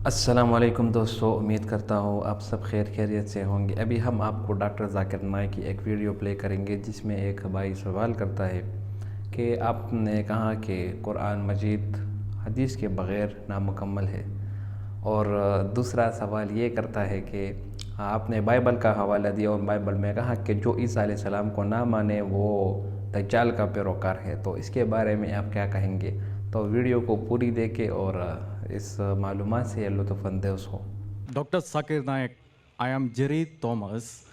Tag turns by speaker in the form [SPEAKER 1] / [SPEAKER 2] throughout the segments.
[SPEAKER 1] अस्सलाम वालेकुम दोस्तों, उम्मीद करता हूँ आप सब खैरियत से होंगे। अभी हम आपको डॉक्टर ज़ाकिर नाइक की एक वीडियो प्ले करेंगे जिसमें एक भाई सवाल करता है कि आपने कहा कि कुरान मजीद हदीस के बग़ैर नामुकम्मल है, और दूसरा सवाल ये करता है कि आपने बाइबल का हवाला दिया और बाइबल में कहा कि जो ईसा अलैहिस्सलाम को ना माने वो दज्जाल का पैरोकार है। तो इसके बारे में आप क्या कहेंगे? तो वीडियो को पूरी देखें और इस मालूमात से लुत्फ़अंदोज़ हो।
[SPEAKER 2] Dr. Zakir Naik, I am Jerry Thomas.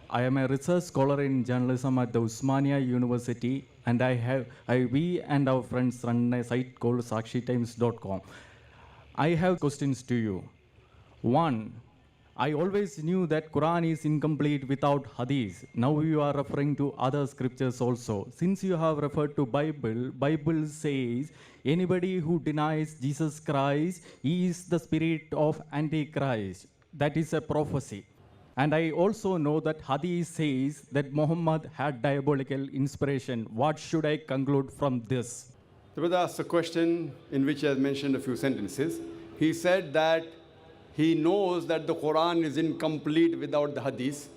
[SPEAKER 2] I am a research scholar in journalism at the Usmania University, and we and our friends run a site called SakshiTimes.com. I have questions to you. One, I always knew that Quran is incomplete without Hadith. Now you are referring to other scriptures also. Since you have referred to Bible says anybody who denies Jesus Christ is the spirit of Antichrist. That is a prophecy. And I also know that Hadith says that Muhammad had diabolical inspiration. What should I conclude from this?
[SPEAKER 3] The brother asked a question in which he has mentioned a few sentences. He said that he knows that the Quran is incomplete without the Hadith,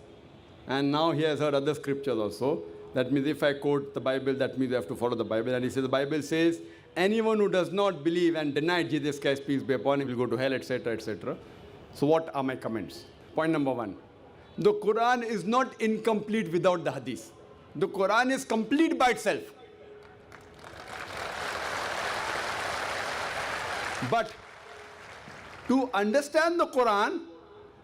[SPEAKER 3] and now he has heard other scriptures also. That means if I quote the Bible, that means I have to follow the Bible. And he says the Bible says, anyone who does not believe and deny Jesus Christ, peace be upon him, will go to hell, etc., etc. So what are my comments? Point number one. The Quran is not incomplete without the Hadith. The Quran is complete by itself. But to understand the Quran,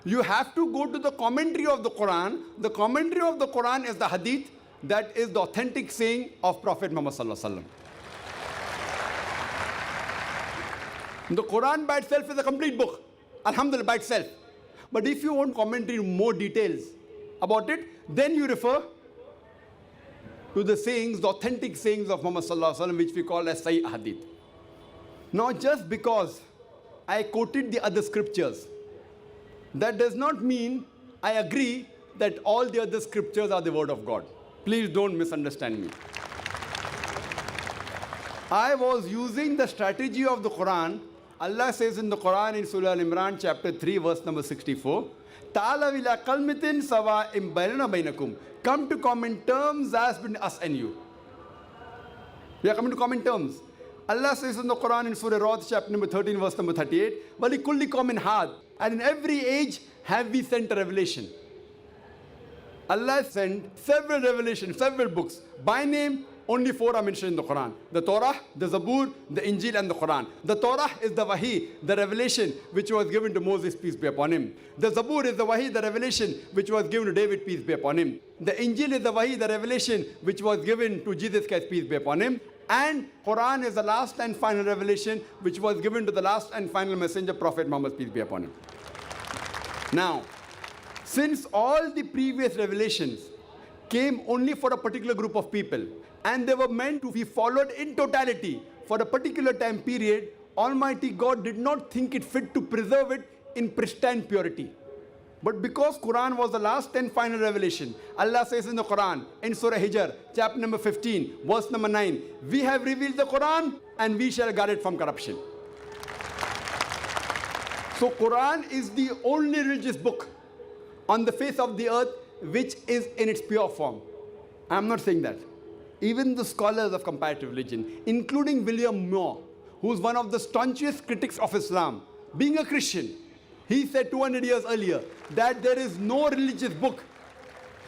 [SPEAKER 3] you have to go to the commentary of the Quran. The commentary of the Quran is the Hadith, that is the authentic saying of Prophet Muhammad Sallallahu Alaihi Wasallam. The Quran by itself is a complete book, alhamdulillah, by itself. But if you want commentary, more details about it, then you refer to the sayings, the authentic sayings of Muhammad Sallallahu Alaihi Wasallam, which we call as Sahih Hadith. Now, just because I quoted the other scriptures, that does not mean I agree that all the other scriptures are the word of God. Please don't misunderstand me. I was using the strategy of the Quran. Allah says in the Quran in Surah Al-Imran chapter 3 verse number 64, Ta'ala ila kalmitin sawa'im bainana bainakum. Come to common terms as between us and you. We are coming to common terms. Allah says in the Quran in Surah Ra'd chapter number 13 verse number 38, وَلِكُلِّ قَوْمٍ هَادٍ. And in every age have we sent a revelation. Allah sent several revelations, several books. By name, only 4 are mentioned in the Quran. The Torah, the Zabur, the Injil and the Quran. The Torah is the Wahi, the revelation which was given to Moses, peace be upon him. The Zabur is the Wahi, the revelation which was given to David, peace be upon him. The Injil is the Wahi, the revelation which was given to Jesus Christ, peace be upon him. And Quran is the last and final revelation which was given to the last and final messenger, Prophet Muhammad, peace be upon him. Now, since all the previous revelations came only for a particular group of people, and they were meant to be followed in totality for a particular time period, Almighty God did not think it fit to preserve it in pristine purity. But because Quran was the last and final revelation, Allah says in the Quran, in Surah Hijr, chapter number 15, verse number 9, we have revealed the Quran and we shall guard it from corruption. So Quran is the only religious book on the face of the earth which is in its pure form. I am not saying that. Even the scholars of comparative religion, including William Moore, who is one of the staunchest critics of Islam, being a Christian, he said 200 years earlier that there is no religious book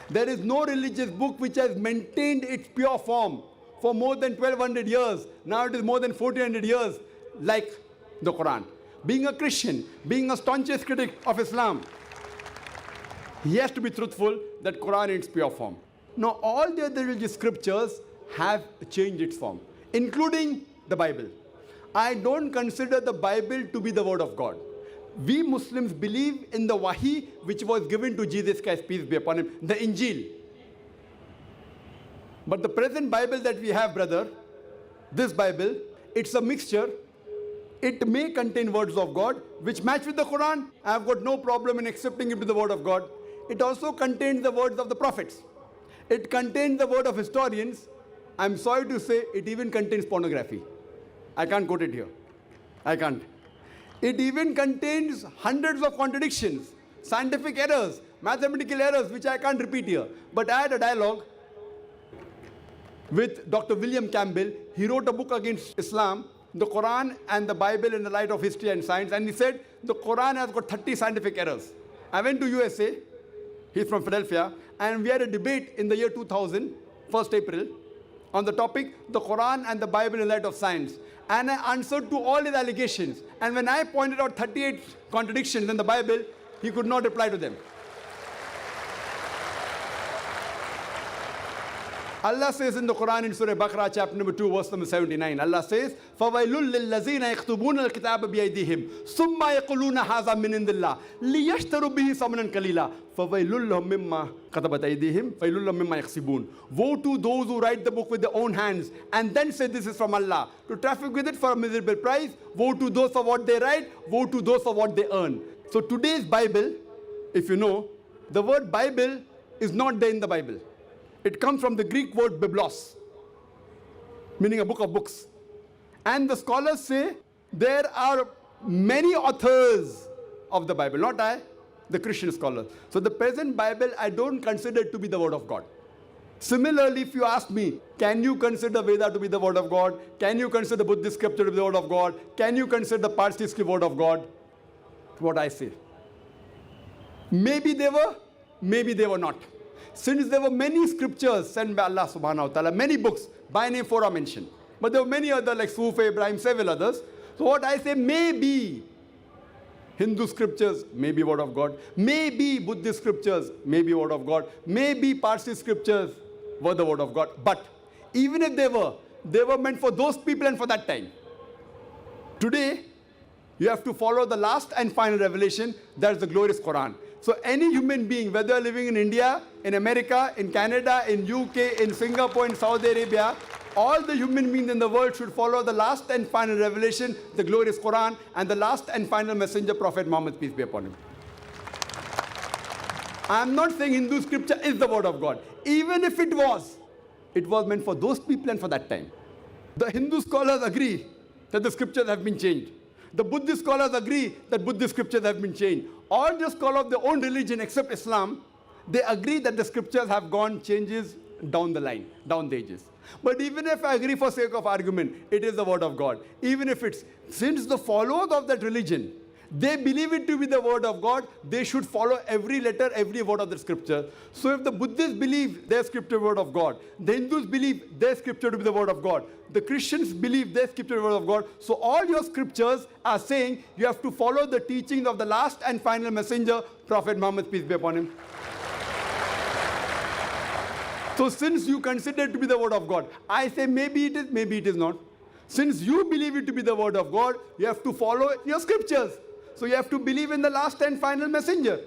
[SPEAKER 3] which has maintained its pure form for more than 1200 years. Now it is more than 1400 years, like the Quran. Being a Christian, being a staunchest critic of Islam, he has to be truthful that Quran in its pure form. Now all the other religious scriptures have changed its form, including the Bible. I don't consider the Bible to be the word of God. We Muslims believe in the Wahi which was given to Jesus Christ, peace be upon him, the Injil. But the present Bible that we have, brother, this Bible, it's a mixture. It may contain words of God which match with the Quran. I have got no problem in accepting it to the word of God. It also contains the words of the prophets. It contains the word of historians. I'm sorry to say, it even contains pornography. I can't quote it here. I can't. It even contains hundreds of contradictions, scientific errors, mathematical errors, which I can't repeat here. But I had a dialogue with Dr. William Campbell. He wrote a book against Islam, the Quran and the Bible in the light of history and science. And he said the Quran has got 30 scientific errors. I went to USA. He's from Philadelphia. And we had a debate in the year 2000, 1st April, on the topic, the Quran and the Bible in light of science. And I answered to all his allegations. And when I pointed out 38 contradictions in the Bible, he could not reply to them. Allah says in the Quran in Surah Baqarah chapter number 2 verse number 79, Allah says, فَوَيْلٌ لِلَّذِينَ يَكْتُبُونَ الْكِتَابَ بِأَيْدِيهِمْ ثُمَّ يَقُولُونَ هَذَا مِنْ عِنْدِ اللَّهِ لِيَشْتَرُوا بِهِ ثَمَنًا قَلِيلًا فَوَيْلٌ لَهُم مِّمَّا كَتَبَتْ أَيْدِيهِمْ وَيْلٌ لَهُم مِّمَّا يَكْسِبُونَ. Woe to those who write the book with their own hands and then say this is from Allah, to traffic with it for a miserable price. Woe to those for what they write, woe to those for what they earn. So today's Bible, if you know, the word Bible is not there in the Bible. It comes from the Greek word biblos, meaning a book of books. And the scholars say there are many authors of the Bible, not I, the Christian scholars. So the present Bible, I don't consider it to be the word of God. Similarly, if you ask me, can you consider Veda to be the word of God? Can you consider Buddhist scripture to be the word of God? Can you consider the Parsi script word of God? What I say. Maybe they were, maybe they were not. Since there were many scriptures sent by Allah subhanahu wa ta'ala, many books, by name 4 are mentioned. But there were many other like Sufi, Ibrahim, several others. So what I say, maybe Hindu scriptures, maybe word of God. Maybe Buddhist scriptures, maybe word of God. Maybe Parsi scriptures were the word of God. But even if they were meant for those people and for that time. Today, you have to follow the last and final revelation, that is the glorious Quran. So any human being, whether you're living in India, in America, in Canada, in UK, in Singapore, in Saudi Arabia, all the human beings in the world should follow the last and final revelation, the glorious Quran, and the last and final messenger, Prophet Muhammad, peace be upon him. I am not saying Hindu scripture is the word of God. Even if it was meant for those people and for that time. The Hindu scholars agree that the scriptures have been changed. The Buddhist scholars agree that Buddhist scriptures have been changed. All the scholars of their own religion except Islam, they agree that the scriptures have gone changes down the line, down the ages. But even if I agree for sake of argument, it is the word of God. Even if it's, since the followers of that religion, they believe it to be the word of God, they should follow every letter, every word of the scripture. So if the Buddhists believe their scripture word of God, the Hindus believe their scripture to be the word of God, the Christians believe their scripture word of God, so all your scriptures are saying you have to follow the teachings of the last and final messenger, Prophet Muhammad, peace be upon him. So since you consider it to be the word of God, I say maybe it is, maybe it is not. Since you believe it to be the word of God, you have to follow your scriptures. So you have to believe in the last and final messenger.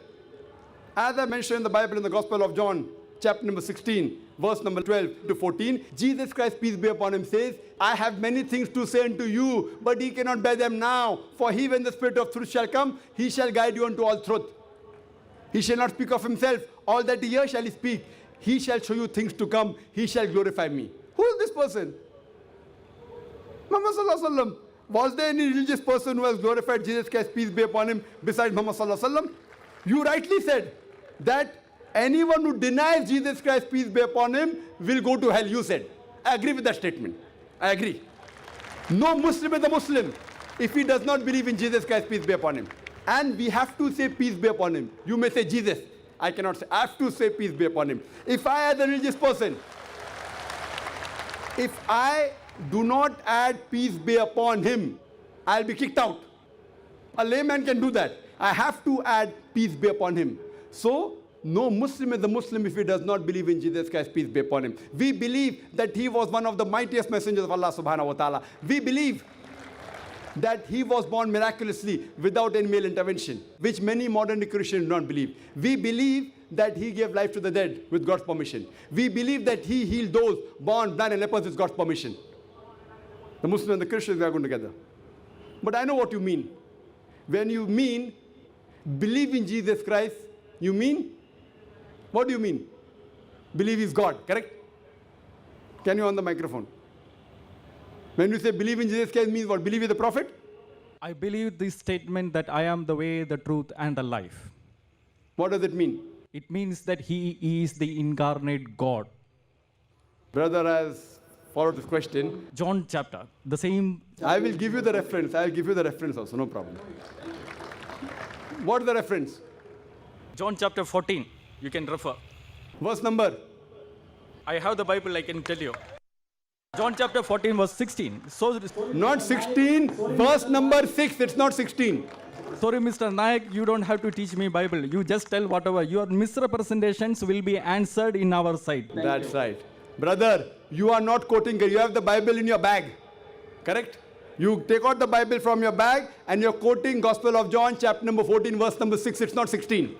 [SPEAKER 3] As I mentioned in the Bible, in the Gospel of John, chapter number 16, verse number 12 to 14, Jesus Christ, peace be upon him, says, I have many things to say unto you, but ye cannot bear them now. For he, when the Spirit of truth shall come, he shall guide you unto all truth. He shall not speak of himself. All that he hears shall he speak. He shall show you things to come. He shall glorify me. Who is this person? Muhammad Sallallahu Alaihi Wasallam. Was there any religious person who has glorified Jesus Christ, peace be upon him, besides Muhammad Sallallahu Alaihi Wasallam? You rightly said that anyone who denies Jesus Christ, peace be upon him, will go to hell, you said. I agree with that statement. I agree. No Muslim is a Muslim if he does not believe in Jesus Christ, peace be upon him. And we have to say peace be upon him. You may say Jesus. I cannot say. I have to say peace be upon him. If I, as a religious person, if I do not add peace be upon him, I'll be kicked out. A layman can do that. I have to add peace be upon him. So, no Muslim is a Muslim if he does not believe in Jesus Christ, peace be upon him. We believe that he was one of the mightiest messengers of Allah subhanahu wa ta'ala. We believe that he was born miraculously without any male intervention, which many modern Christians do not believe. We believe that he gave life to the dead with God's permission. We believe that he healed those born blind and lepers with God's permission. The Muslims and the Christians, we are going together. But I know what you mean. When you mean believe in Jesus Christ, you mean, what do you mean? Believe he's God, correct? Can you on the microphone? When you say believe in Jesus Christ means what? Believe in the prophet?
[SPEAKER 2] I believe this statement that I am the way, the truth, and the life.
[SPEAKER 3] What does it mean?
[SPEAKER 2] It means that he is the incarnate God.
[SPEAKER 3] Brother has followed this question.
[SPEAKER 2] John chapter, the same.
[SPEAKER 3] I will give you the reference. I will give you the reference also, no problem. What is the reference?
[SPEAKER 2] John chapter 14, you can refer.
[SPEAKER 3] Verse number.
[SPEAKER 2] I have the Bible, I can tell you. John chapter 14, verse 16. So,
[SPEAKER 3] Not 16, verse number 6. It's not 16.
[SPEAKER 2] sorry, Mr. Nayak, you don't have to teach me Bible. You just tell whatever. Your misrepresentations will be answered in our side.
[SPEAKER 3] That's right. Brother, you are not quoting. You have the Bible in your bag. Correct? You take out the Bible from your bag and you're quoting Gospel of John, chapter number 14, verse number 6. It's not 16.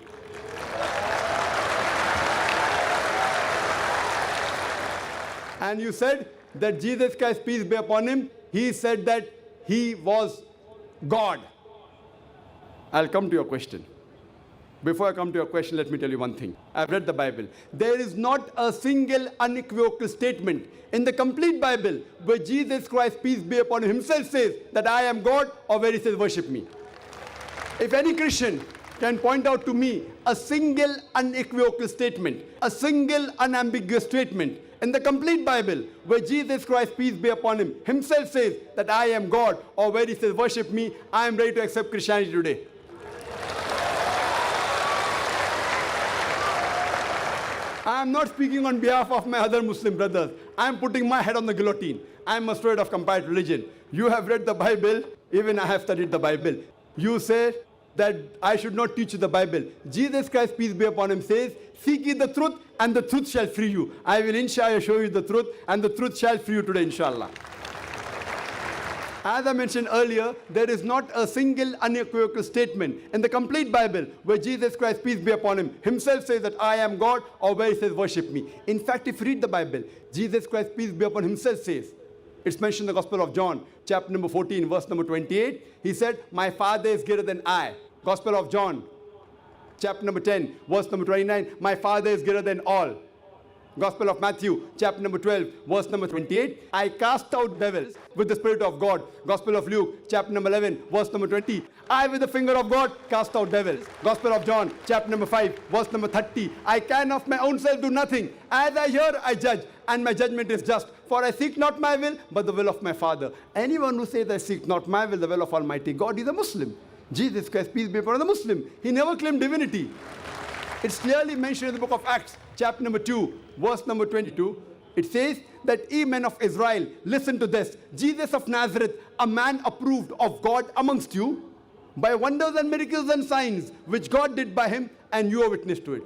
[SPEAKER 3] And you said that Jesus Christ, peace be upon him, he said that he was God. I'll come to your question. Before I come to your question, let me tell you one thing. I've read the Bible. There is not a single unequivocal statement in the complete Bible where Jesus Christ, peace be upon him, himself says that I am God, or where he says worship me. If any Christian can point out to me a single unequivocal statement, a single unambiguous statement in the complete Bible where Jesus Christ, peace be upon him, himself says that I am God, or where he says worship me, I am ready to accept Christianity today. I am not speaking on behalf of my other Muslim brothers. I am putting my head on the guillotine. I am afraid of comparative religion. You have read the Bible, even I have studied the Bible. You say that I should not teach you the Bible. Jesus Christ, peace be upon him, says, seek ye the truth, and the truth shall free you. I will inshallah show you the truth, and the truth shall free you today, inshallah. As I mentioned earlier, there is not a single unequivocal statement in the complete Bible where Jesus Christ, peace be upon him, himself says that I am God, or where he says worship me. In fact, if you read the Bible, Jesus Christ, peace be upon him, himself says, it's mentioned in the Gospel of John, chapter number 14, verse number 28. He said, my Father is greater than I. Gospel of John, chapter number 10, verse number 29. My Father is greater than all. Gospel of Matthew, chapter number 12, verse number 28. I cast out devils with the Spirit of God. Gospel of Luke, chapter number 11, verse number 20. I, with the finger of God, cast out devils. Gospel of John, chapter number 5, verse number 30. I can of my own self do nothing. As I hear, I judge, and my judgment is just. For I seek not my will, but the will of my Father. Anyone who says, I seek not my will, the will of Almighty God, is a Muslim. Jesus Christ, peace be upon him, a Muslim. He never claimed divinity. It's clearly mentioned in the book of Acts, chapter number 2, verse number 22. It says that ye men of Israel, listen to this. Jesus of Nazareth, a man approved of God amongst you, by wonders and miracles and signs, which God did by him, and you are witness to it.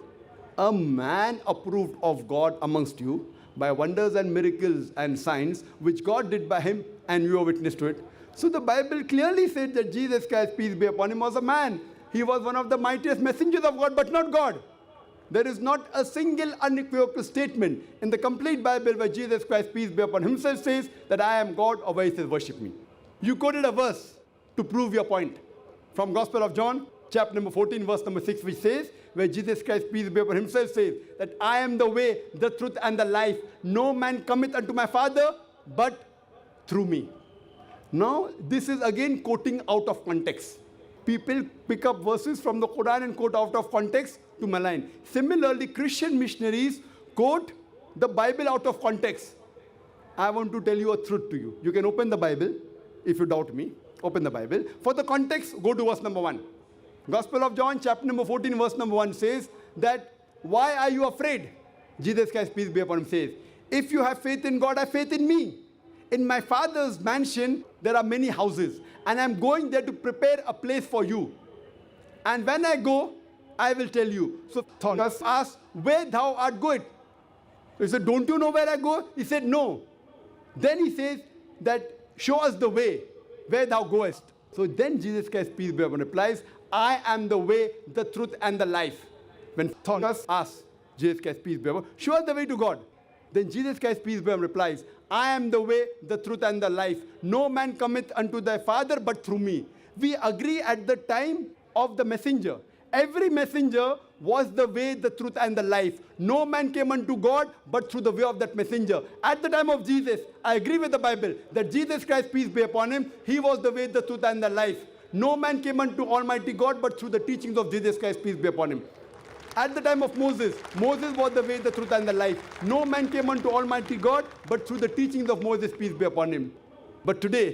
[SPEAKER 3] A man approved of God amongst you, by wonders and miracles and signs, which God did by him, and you are witness to it. So the Bible clearly said that Jesus Christ, peace be upon him, was a man. He was one of the mightiest messengers of God, but not God. There is not a single unequivocal statement in the complete Bible where Jesus Christ, peace be upon him, himself says that I am God, or where he says worship me. You quoted a verse to prove your point from Gospel of John, chapter number 14, verse number 6, which says, where Jesus Christ, peace be upon him, himself says that I am the way, the truth, and the life. No man cometh unto my Father but through me. Now, this is again quoting out of context. People pick up verses from the Quran and quote out of context to malign. Similarly, Christian missionaries quote the Bible out of context. I want to tell you a truth to you. You can open the Bible if you doubt me. Open the Bible. For the context, go to verse number 1. Gospel of John, chapter number 14, verse number 1 says that, why are you afraid? Jesus Christ, peace be upon him, says, if you have faith in God, have faith in me. In my Father's mansion, there are many houses, and I'm going there to prepare a place for you. And when I go, I will tell you. So Thomas asked, where thou art going? He said, don't you know where I go? He said, no. Then he says that, show us the way, where thou goest. So then Jesus Christ, peace be upon him, replies, I am the way, the truth, and the life. When Thomas asked Jesus Christ, peace be upon him, show us the way to God. Then Jesus Christ, peace be upon him, replies, I am the way, the truth, and the life. No man cometh unto thy Father but through me. We agree at the time of the messenger. Every messenger was the way, the truth, and the life. No man came unto God but through the way of that messenger. At the time of Jesus, I agree with the Bible that Jesus Christ, peace be upon him, he was the way, the truth, and the life. No man came unto Almighty God but through the teachings of Jesus Christ, peace be upon him. At the time of Moses, Moses was the way, the truth, and the life. No man came unto Almighty God but through the teachings of Moses, peace be upon him. But today,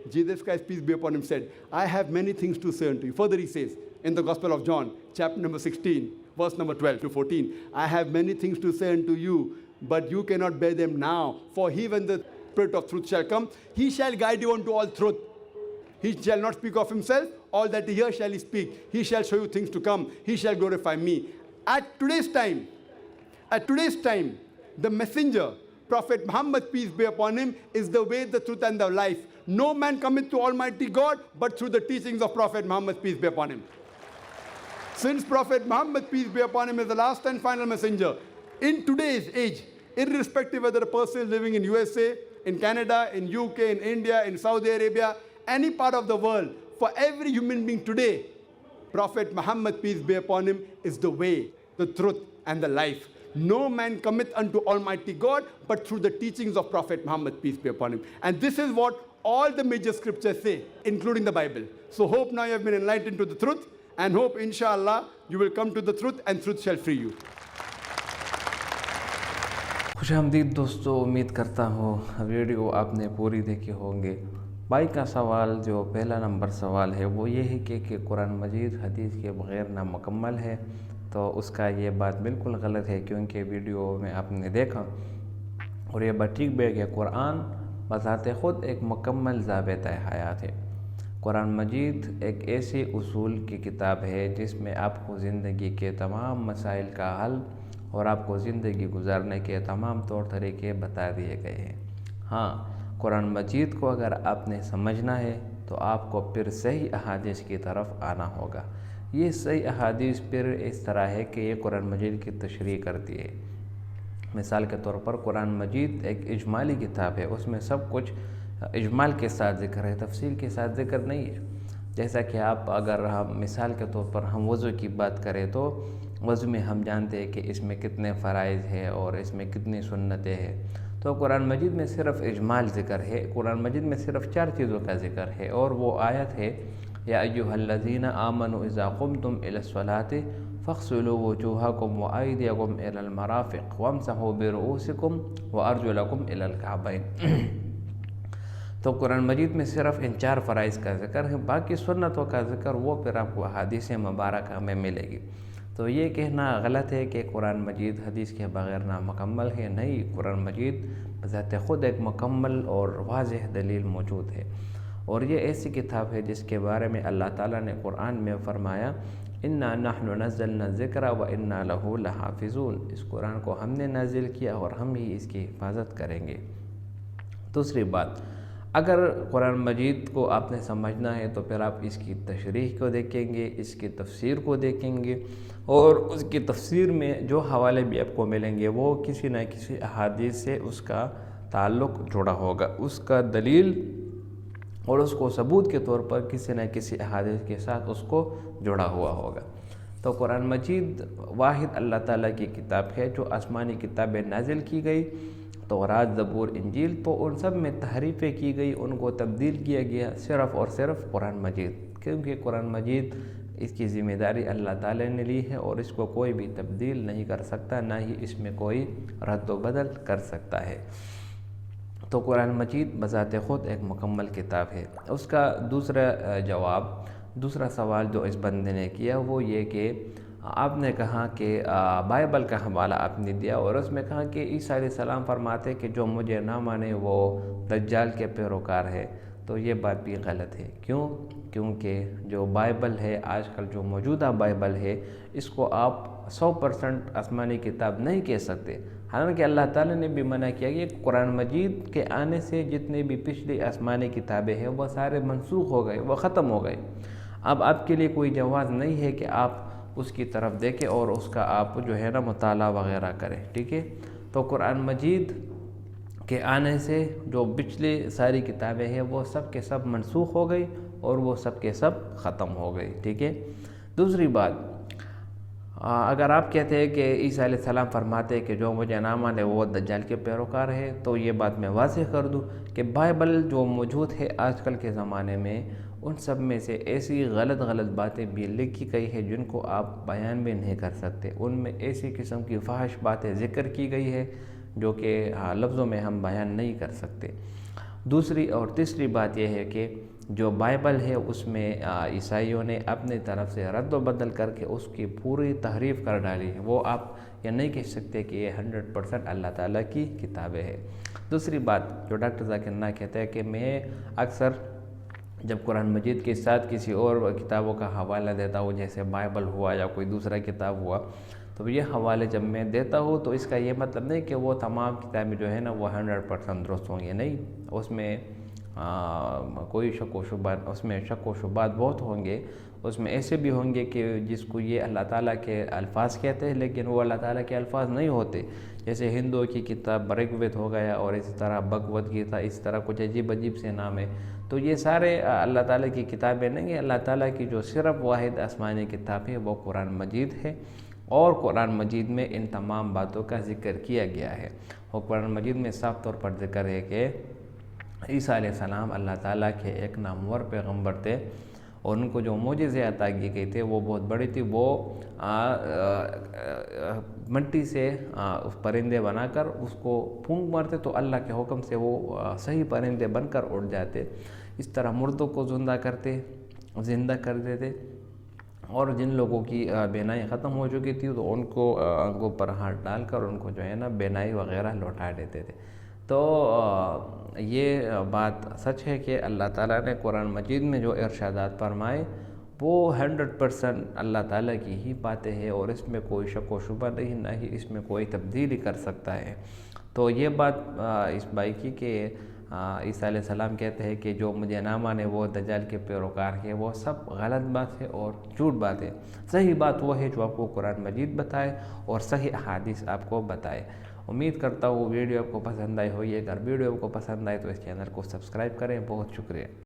[SPEAKER 3] Jesus Christ, peace be upon him, said, I have many things to say unto you. Further he says, in the Gospel of John, chapter number 16, verse number 12 to 14, I have many things to say unto you, but you cannot bear them now. For he, when the Spirit of truth shall come, he shall guide you unto all truth. He shall not speak of himself. All that he hears shall he speak. He shall show you things to come. He shall glorify me. At today's time, the messenger, Prophet Muhammad, peace be upon him, is the way, the truth, and the life. No man cometh to Almighty God but through the teachings of Prophet Muhammad, peace be upon him. Since Prophet Muhammad, peace be upon him, is the last and final messenger, in today's age, irrespective whether a person is living in USA, in Canada, in UK, in India, in Saudi Arabia, any part of the world, for every human being today, Prophet Muhammad, peace be upon him, is the way, the truth, and the life. No man cometh unto Almighty God but through the teachings of Prophet Muhammad, peace be upon him. And this is what all the major scriptures say, including the Bible. So hope now you have been enlightened to the truth, and hope inshallah you will come to the truth and truth shall free you.
[SPEAKER 1] खुशामदीद दोस्तों, उम्मीद करता हूँ video आपने पूरी देखी होंगे। भाई का सवाल, जो पहला नंबर सवाल है वो ये है कि कुरान मजीद हदीस के बग़ैर नामुकम्मल है। तो उसका ये बात बिल्कुल गलत है, क्योंकि वीडियो में आपने देखा और ये बात ठीक है कि कुरान बज़ाते ख़ुद एक मुकम्मल ज़ाबिता हयात है। कुरान मजीद एक ऐसी उसूल की किताब है जिसमें आपको ज़िंदगी के तमाम मसाइल का हल और आपको ज़िंदगी गुजारने के तमाम तौर तरीके बता दिए गए हैं। हाँ, कुरान मजीद को अगर आपने समझना है तो आपको फिर सही अहादीस की तरफ आना होगा। ये सही अहादीस फिर इस तरह है कि ये कुरान मजीद की तशरीह करती है। मिसाल के तौर पर कुरान मजीद एक इजमाली किताब है, उसमें सब कुछ इजमाल के साथ ज़िक्र है, तफसील के साथ ज़िक्र नहीं है। जैसा कि आप अगर हम मिसाल के तौर पर हम वज़ू की बात करें तो वज़ू में हम जानते हैं कि इसमें कितने फ़राइज़ हैं और इसमें कितनी सुन्नतें हैं। तो कुरान मजीद में सिर्फ़ इजमाल ज़िक्र है। कुरान मजीद में सिर्फ़ 4 चीज़ों का ज़िक्र है, और वो आयत है, या अय्युहल्लज़ीना आमनु इज़ा क़ुमतुम इलस्सलाति फ़ग़सिलू वुजूहकुम व अयदियकुम इलल मराफ़िक़ वम्सहू बिरुऊसिकुम व अर्जुलकुम इलल कअबैन। तो कुरान मजीद में सिर्फ़ इन 4 फ़राइज़ का ज़िक्र है, बाकी सुन्नतों का ज़िक्र वो फिर आपको हदीस मुबारक में मिलेगी। तो ये कहना गलत है कि कुरान मजीद हदीस के बग़ैर नामुकम्मल है। नहीं, कुरान मजीद बज़ाते ख़ुद एक मुकम्मल और वाज़ेह दलील मौजूद है, और ये ऐसी किताब है जिसके बारे में अल्लाह ताला ने कुरान में फ़रमाया, इन्ना नहनु नज़्ज़लना ज़िक्रा व इन्ना लहू लहाफ़िज़ून। इस कुरान को हमने नाज़िल किया और हम ही इसकी हिफाजत करेंगे। दूसरी बात, अगर कुरान मजीद को आपने समझना है तो फिर आप इसकी तशरीह को देखेंगे, इसकी तफसीर को देखेंगे, और उसकी तफसीर में जो हवाले भी आपको मिलेंगे वो किसी न किसी अहादीस से उसका ताल्लुक़ जुड़ा होगा, उसका दलील और उसको सबूत के तौर पर किसी न किसी अहादीस के साथ उसको जुड़ा हुआ होगा। तो कुरान मजीद वाहिद अल्लाह ताला की किताब है जो आसमानी किताबें नाजिल की गई, तौरात, ज़बूर, इंजील, तो उन सब में तहरीफ़ें की गई, उनको तब्दील किया गया सिर्फ़ और सिर्फ कुरान मजीद, क्योंकि कुरान मजीद इसकी ज़िम्मेदारी अल्लाह ताला ने ली है और इसको कोई भी तब्दील नहीं कर सकता, ना ही इसमें कोई रद्द बदल कर सकता है। तो कुरान मजीद बज़ाते ख़ुद एक मुकम्मल किताब है। उसका दूसरा सवाल जो इस बंदे ने किया वो ये कि आपने कहा कि बाइबल का हवाला आपने दिया और उसमें कहा कि ईसा अलैहिस्सलाम फरमाते कि जो मुझे ना माने वो दज्जाल के पैरोकार है। तो ये बात भी गलत है। क्यों? क्योंकि जो बाइबल है, आजकल जो मौजूदा बाइबल है, इसको आप 100% आसमानी किताब नहीं कह सकते। हालांकि अल्लाह ताला ने भी मना किया कि कुरान मजीद के आने से जितने भी पिछली आसमानी किताबें हैं वह सारे मनसूख हो गए, वह ख़त्म हो गए। अब आपके लिए कोई जवाज़ नहीं है कि आप उसकी तरफ देखें और उसका आप जो है ना मुताला वग़ैरह करें, ठीक है। तो कुरान मजीद के आने से जो पिछली सारी किताबें हैं वो सब के सब मनसूख हो गई और वो सब के सब ख़त्म हो गई, ठीक है। दूसरी बात, اگر آپ کہتے ہیں کہ عیسیٰ علیہ السلام فرماتے ہیں کہ جو مجھے نہ مانے وہ دجال کے پیروکار ہے، تو یہ بات میں واضح کر دوں کہ بائبل جو موجود ہے آج کل کے زمانے میں، ان سب میں سے ایسی غلط باتیں بھی لکھی گئی ہے جن کو آپ بیان بھی نہیں کر سکتے۔ ان میں ایسی قسم کی فحش باتیں ذکر کی گئی ہے جو کہ لفظوں میں ہم بیان نہیں کر سکتے۔ دوسری اور تیسری بات یہ ہے کہ جو بائبل ہے اس میں عیسائیوں نے اپنی طرف سے رد و بدل کر کے اس کی پوری تحریف کر ڈالی ہے۔ وہ آپ یہ نہیں کہہ سکتے کہ یہ 100% اللہ تعالیٰ کی کتابیں ہے۔ دوسری بات جو ڈاکٹر ذاکر نائک کہتا ہے کہ میں اکثر جب قرآن مجید کے ساتھ کسی اور کتابوں کا حوالہ دیتا ہوں، جیسے بائبل ہوا یا کوئی دوسرا کتاب ہوا، تو یہ حوالے جب میں دیتا ہوں تو اس کا یہ مطلب نہیں کہ وہ تمام کتابیں جو ہے نا وہ 100% درست ہوں گے، نہیں، اس میں کوئی شک و شبہات بہت ہوں گے۔ اس میں ایسے بھی ہوں گے کہ جس کو یہ اللہ تعالیٰ کے الفاظ کہتے ہیں لیکن وہ اللہ تعالیٰ کے الفاظ نہیں ہوتے، جیسے ہندوؤں کی کتاب رگ وید ہو گیا، اور اسی طرح بھگوت گیتا، اس طرح کچھ عجیب سے نام ہے۔ تو یہ سارے اللہ تعالیٰ کی کتابیں نہیں ہیں۔ اللہ تعالیٰ کی جو صرف واحد آسمانی کتاب ہے وہ قرآن مجید ہے، اور قرآن مجید میں ان تمام باتوں کا ذکر کیا گیا ہے۔ اور قرآن مجید میں صاف طور پر ذکر ہے کہ عیسیٰ علیہ السلام اللہ تعالیٰ کے ایک نامور پیغمبر تھے، اور ان کو جو معجزے عطا کی گئی تھے وہ بہت بڑی تھی۔ وہ مٹی سے اس پرندے بنا کر اس کو پھونک مارتے تو اللہ کے حکم سے وہ صحیح پرندے بن کر اڑ جاتے۔ اس طرح مردوں کو زندہ کر دیتے، اور جن لوگوں کی بینائی ختم ہو چکی تھی تو ان کو آنکھوں پر ہاتھ ڈال کر ان کو جو ہے نا بینائی وغیرہ لوٹا دیتے تھے۔ تو یہ بات سچ ہے کہ اللہ تعالیٰ نے قرآن مجید میں جو ارشادات فرمائے وہ 100% اللہ تعالیٰ کی ہی باتیں ہیں، اور اس میں کوئی شک و شبہ نہیں، نہ ہی اس میں کوئی تبدیلی کر سکتا ہے۔ تو یہ بات اس بھائی کی کہ عیسیٰ علیہ السلام کہتے ہیں کہ جو مجھے نہ مانے وہ دجال کے پیروکار ہے، وہ سب غلط بات ہے اور جھوٹ بات ہے۔ صحیح بات وہ ہے جو آپ کو قرآن مجید بتائے اور صحیح احادیث آپ کو بتائے۔ امید کرتا ہوں ویڈیو آپ کو پسند آئی ہوگی۔ اگر ویڈیو آپ کو پسند آئے تو اس چینل کو سبسکرائب کریں۔ بہت شکریہ۔